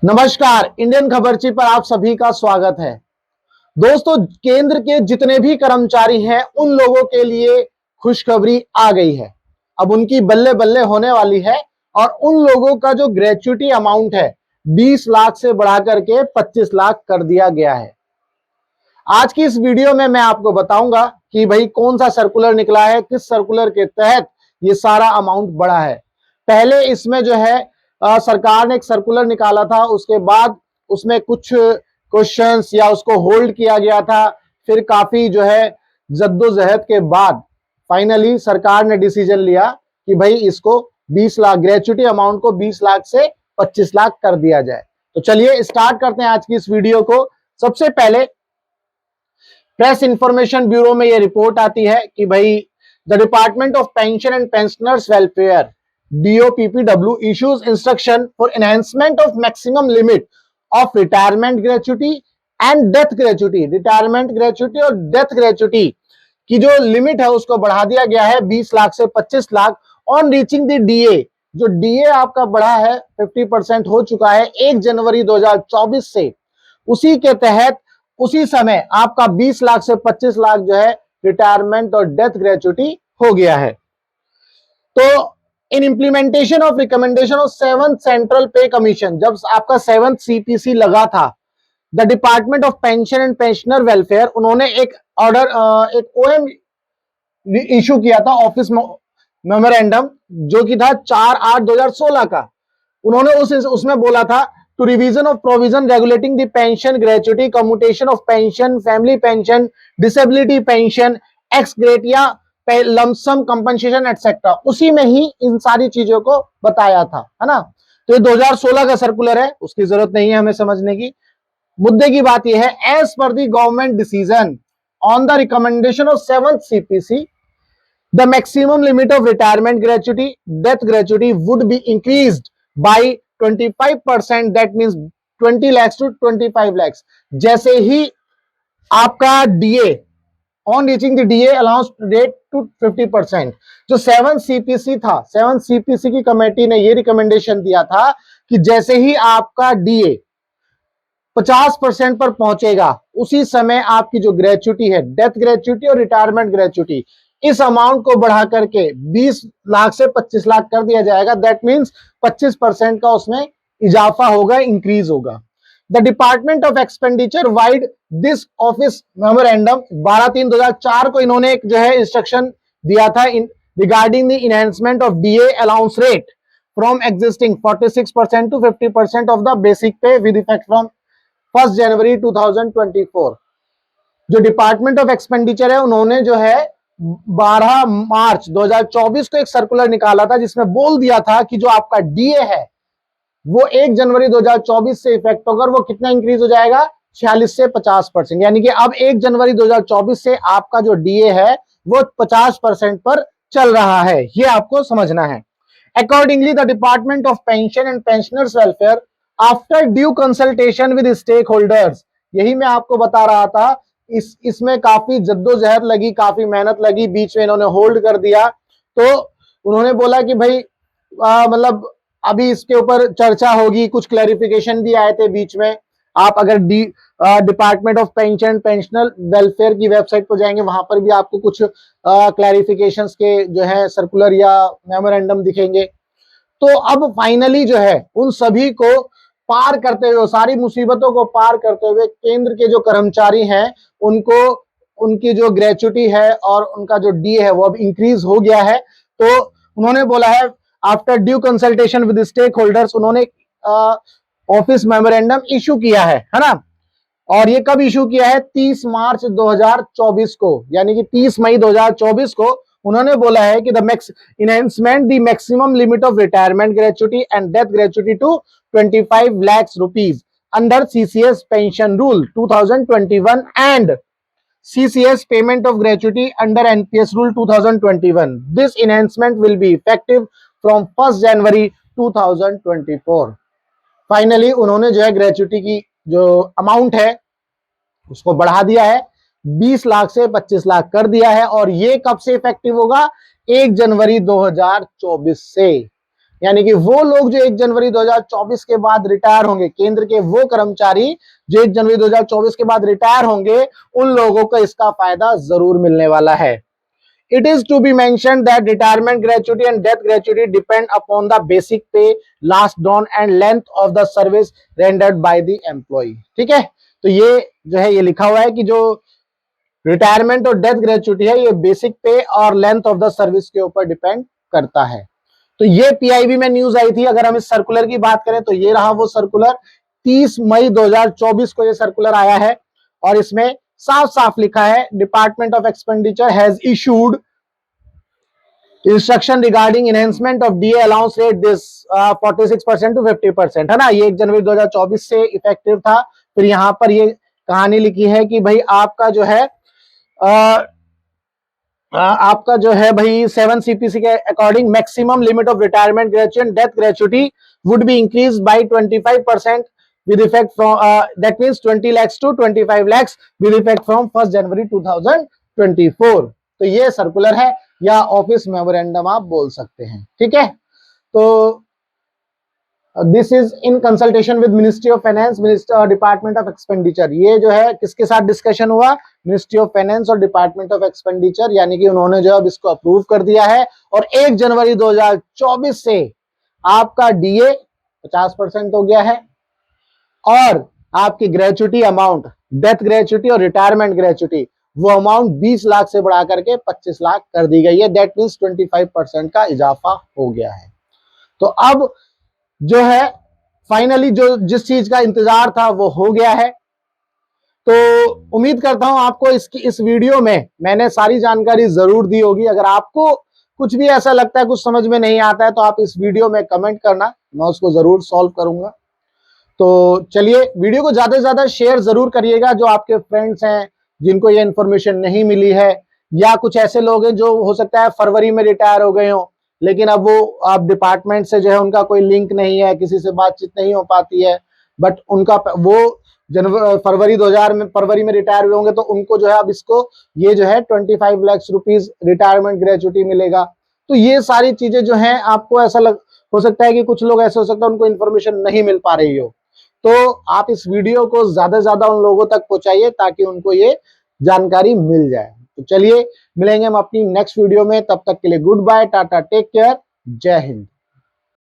नमस्कार, इंडियन खबरची पर आप सभी का स्वागत है। दोस्तों, केंद्र के जितने भी कर्मचारी हैं उन लोगों के लिए खुशखबरी आ गई है। अब उनकी बल्ले बल्ले होने वाली है और उन लोगों का जो ग्रेच्युटी अमाउंट है 20 लाख से बढ़ा करके 25 लाख कर दिया गया है। आज की इस वीडियो में मैं आपको बताऊंगा कि भाई कौन सा सर्कुलर निकला है, किस सर्कुलर के तहत ये सारा अमाउंट बढ़ा है। पहले इसमें जो है सरकार ने एक सर्कुलर निकाला था, उसके बाद उसमें कुछ क्वेश्चंस या उसको होल्ड किया गया था। फिर काफी जो है जद्दोजहद के बाद फाइनली सरकार ने डिसीजन लिया कि भाई इसको 20 लाख ग्रेच्युटी अमाउंट को 20 लाख से 25 लाख कर दिया जाए। तो चलिए स्टार्ट करते हैं आज की इस वीडियो को। सबसे पहले प्रेस इंफॉर्मेशन ब्यूरो में यह रिपोर्ट आती है कि भाई the department of pension and pensioners welfare DOPPW issues instruction for enhancement of maximum limit of retirement gratuity and death gratuity। Retirement gratuity और डेथ ग्रेच्युटी की जो लिमिट है उसको बढ़ा दिया गया है 20 लाख से 25 lakh on reaching the DA। जो DA आपका बढ़ा है 50% हो चुका है 1 जनवरी 2024 से, उसी के तहत उसी समय आपका 20 लाख से 25 लाख जो है रिटायरमेंट और डेथ ग्रेच्युटी हो गया है। तो in implementation of recommendation of 7th central pay commission, जब आपका 7th CPC लगा था, the department of pension and pensioner welfare उन्होंने एक ऑर्डर एक OM इशू किया था, ऑफिस मेमोरेंडम, जो कि था 4/8/2016 का। उन्होंने उसमें बोला था to revision of provision regulating the pension gratuity commutation of pension family pension disability pension ex gratia lump sum compensation etcetera. उसी में ही इन सारी चीजों को बताया था, है ना। तो ये 2016 का सर्कुलर है, उसकी जरूरत नहीं है हमें समझने की। मुद्दे की बात यह है, as per the government decision on the recommendation of 7th CPC the maximum limit of retirement gratuity death gratuity would be increased by 25%, that means 20 lakhs to 25 lakhs। जैसे ही आपका DA on reaching the DA allowance rate to 50%, जो 7th CPC था, 7th CPC की committee ने ये recommendation दिया था कि जैसे ही आपका DA 50% पर पहुंचेगा उसी समय आपकी जो ग्रेच्युटी है, डेथ ग्रेच्युटी और रिटायरमेंट ग्रेच्युटी, इस अमाउंट को बढ़ा करके 20 लाख से 25 लाख कर दिया जाएगा। दैट मींस 25% का उसमें इजाफा होगा, इंक्रीज होगा। The department of expenditure vide this office memorandum 12/3/2004 को इन्होंने एक जो है इंस्ट्रक्शन दिया था regarding the enhancement of DA allowance rate from existing 46% to 50% of the basic pay with effect from 1 January 2024। जो डिपार्टमेंट ऑफ एक्सपेंडिचर है उन्होंने जो है 12 मार्च 2024 को एक सर्कुलर निकाला था जिसमें बोल दिया था कि जो आपका DA है वो 1 जनवरी 2024 से इफेक्ट होगा, वो कितना इंक्रीज हो जाएगा 46 से 50%। यानी कि अब 1 जनवरी 2024 से आपका जो DA है वो 50% पर चल रहा है, ये आपको समझना है। Accordingly the department of pension and pensioners welfare after due consultation with stakeholders, यही मैं आपको बता रहा था, इसमें काफी जद्दोजहद लगी, काफी मेहनत लगी, बीच में इन्होंने होल्ड कर दिया। तो उन्होंने बोला कि भाई मतलब अभी इसके ऊपर चर्चा होगी, कुछ क्लैरिफिकेशन भी आए थे बीच में। आप अगर department of pension pensioner welfare की वेबसाइट पर जाएंगे, वहां पर भी आपको कुछ क्लैरिफिकेशंस के जो है सर्कुलर या मेमोरेंडम दिखेंगे। तो अब फाइनली जो है उन सभी को पार करते हुए, सारी मुसीबतों को पार करते हुए, केंद्र के जो कर्मचारी हैं उनको उनकी जो ग्रेच्युटी है और उनका जो DA है वो अब इंक्रीज हो गया है। तो उन्होंने बोला है after due consultation with stakeholders, उन्होंने ऑफिस मेमोरेंडम इशू किया है ना। और ये कब इशू किया है 30 मार्च 2024 को, यानी कि 30 मई 2024 को उन्होंने बोला है कि the enhancement the maximum limit of retirement gratuity and death gratuity to 25 lakhs rupees under CCS pension rule 2021 and CCS payment of gratuity under NPS rule 2021। This enhancement will be effective from 1 January 2024। Finally उन्होंने जो है gratuity की जो amount है उसको बढ़ा दिया है, 20 लाख से 25 लाख कर दिया है। और ये कब से इफेक्टिव होगा 1 जनवरी 2024 से। यानी कि वो लोग जो 1 जनवरी 2024 के बाद रिटायर होंगे, केंद्र के वो कर्मचारी जो 1 जनवरी 2024 के बाद रिटायर होंगे, उन लोगों को इसका फायदा जरूर मिलने वाला है। It is to be mentioned that retirement gratuity and death gratuity depend upon the basic pay, last drawn and length of the service rendered by the employee। ठीक है, तो ये जो है ये लिखा हुआ है कि जो रिटायरमेंट और डेथ ग्रेचुइटी है ये बेसिक पे और लेंथ ऑफ द सर्विस के ऊपर डिपेंड करता है। तो ये पीआईबी में न्यूज आई थी। अगर हम इस सर्कुलर की बात करें तो ये रहा वो सर्कुलर, 30 मई 2024 को ये सर्कुलर आया है और इसमें साफ साफ लिखा है department of expenditure has issued instruction regarding enhancement of DA allowance rate this 46% to 50%, है ना। ये 1 जनवरी 2024 से इफेक्टिव था। फिर यहां पर ये कहानी लिखी है कि भाई आपका जो है भाई 7 सीपीसी के according maximum limit of retirement gratuity death gratuity would be increase by 25% with effect from that means 20 lakhs to 25 lakhs with effect from 1st January 2024। तो ये सर्कुलर है या ऑफिस मेमोरेंडम आप बोल सकते हैं। ठीक है, तो this is in consultation with ministry of finance, department of expenditure. ये जो है किसके साथ डिस्कशन हुआ, मिनिस्ट्री ऑफ फाइनेंस और डिपार्टमेंट ऑफ एक्सपेंडिचर, यानी कि उन्होंने जो अब इसको अप्रूव कर दिया है और 1 जनवरी 2024 से आपका डीए 50% हो गया है और आपकी ग्रेचुइटी अमाउंट, डेथ ग्रेचुइटी और रिटायरमेंट ग्रेचुइटी, वो अमाउंट 20 लाख से बढ़ा करके 25 लाख कर दी गई है। दैट मीन्स 25% का इजाफा हो गया है। तो अब जो है फाइनली जो जिस चीज का इंतजार था वो हो गया है। तो उम्मीद करता हूं आपको इस वीडियो में मैंने सारी जानकारी जरूर दी होगी। अगर आपको कुछ भी ऐसा लगता है कुछ समझ में नहीं आता है तो आप इस वीडियो में कमेंट करना, मैं उसको जरूर सॉल्व करूंगा। तो चलिए वीडियो को ज्यादा से ज्यादा शेयर जरूर करिएगा, जो आपके फ्रेंड्स हैं जिनको ये इन्फॉर्मेशन नहीं मिली है, या कुछ ऐसे लोग हैं जो हो सकता है फरवरी में रिटायर हो गए हो लेकिन अब वो आप डिपार्टमेंट से जो है उनका कोई लिंक नहीं है, किसी से बातचीत नहीं हो पाती है, बट उनका वो फरवरी में रिटायर हुए होंगे तो उनको जो है अब इसको ये जो है 25 लाख रुपीज रिटायरमेंट ग्रेचुइटी मिलेगा। तो ये सारी चीजें जो हैं आपको ऐसा हो सकता है कि कुछ लोग ऐसे हो सकता है उनको इन्फॉर्मेशन नहीं मिल पा रही हो, तो आप इस वीडियो को ज्यादा से ज्यादा उन लोगों तक पहुंचाइए ताकि उनको ये जानकारी मिल जाए। तो चलिए मिलेंगे हम अपनी नेक्स्ट वीडियो में, तब तक के लिए goodbye, tata, take care, जय हिंद।